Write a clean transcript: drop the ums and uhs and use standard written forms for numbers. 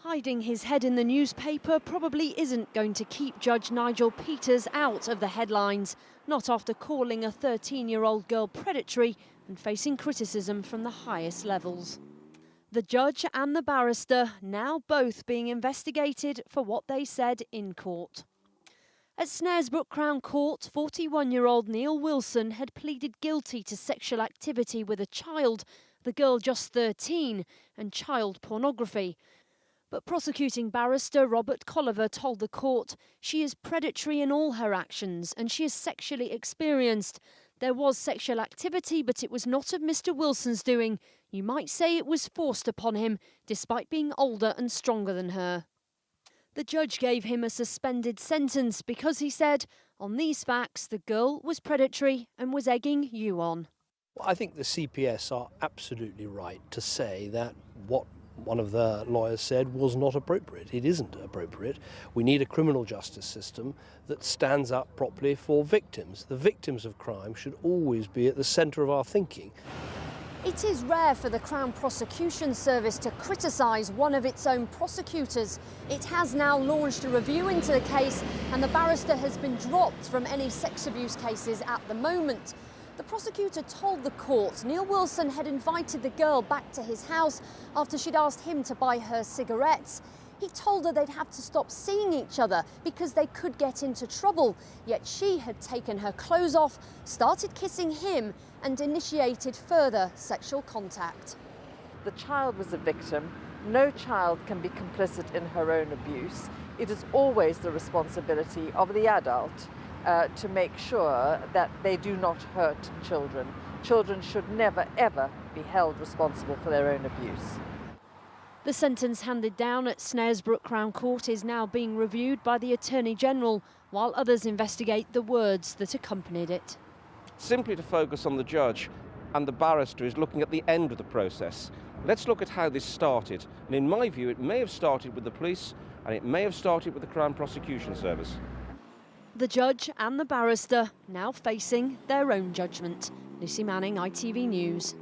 Hiding his head in the newspaper probably isn't going to keep Judge Nigel Peters out of the headlines, not after calling a 13-year-old girl predatory and facing criticism from the highest levels. The judge and the barrister now both being investigated for what they said in court. At Snaresbrook Crown Court, 41-year-old Neil Wilson had pleaded guilty to sexual activity with a child, the girl just 13, and child pornography. But prosecuting barrister Robert Colliver told the court she is predatory in all her actions and she is sexually experienced. There was sexual activity, but it was not of Mr. Wilson's doing. You might say it was forced upon him, despite being older and stronger than her. The judge gave him a suspended sentence because he said, on these facts, the girl was predatory and was egging you on. I think the CPS are absolutely right to say that what one of the lawyers said was not appropriate. It isn't appropriate. We need a criminal justice system that stands up properly for victims. The victims of crime should always be at the centre of our thinking. It is rare for the Crown Prosecution Service to criticise one of its own prosecutors. It has now launched a review into the case and the barrister has been dropped from any sex abuse cases at the moment. The prosecutor told the court Neil Wilson had invited the girl back to his house after she'd asked him to buy her cigarettes. He told her they'd have to stop seeing each other because they could get into trouble. Yet she had taken her clothes off, started kissing him and initiated further sexual contact. The child was a victim. No child can be complicit in her own abuse. It is always the responsibility of the adult to make sure that they do not hurt children. Children should never, ever be held responsible for their own abuse. The sentence handed down at Snaresbrook Crown Court is now being reviewed by the Attorney-General, while others investigate the words that accompanied it. Simply to focus on the judge and the barrister is looking at the end of the process. Let's look at how this started. And in my view, it may have started with the police and it may have started with the Crown Prosecution Service. The judge and the barrister now facing their own judgment. Lucy Manning, ITV News.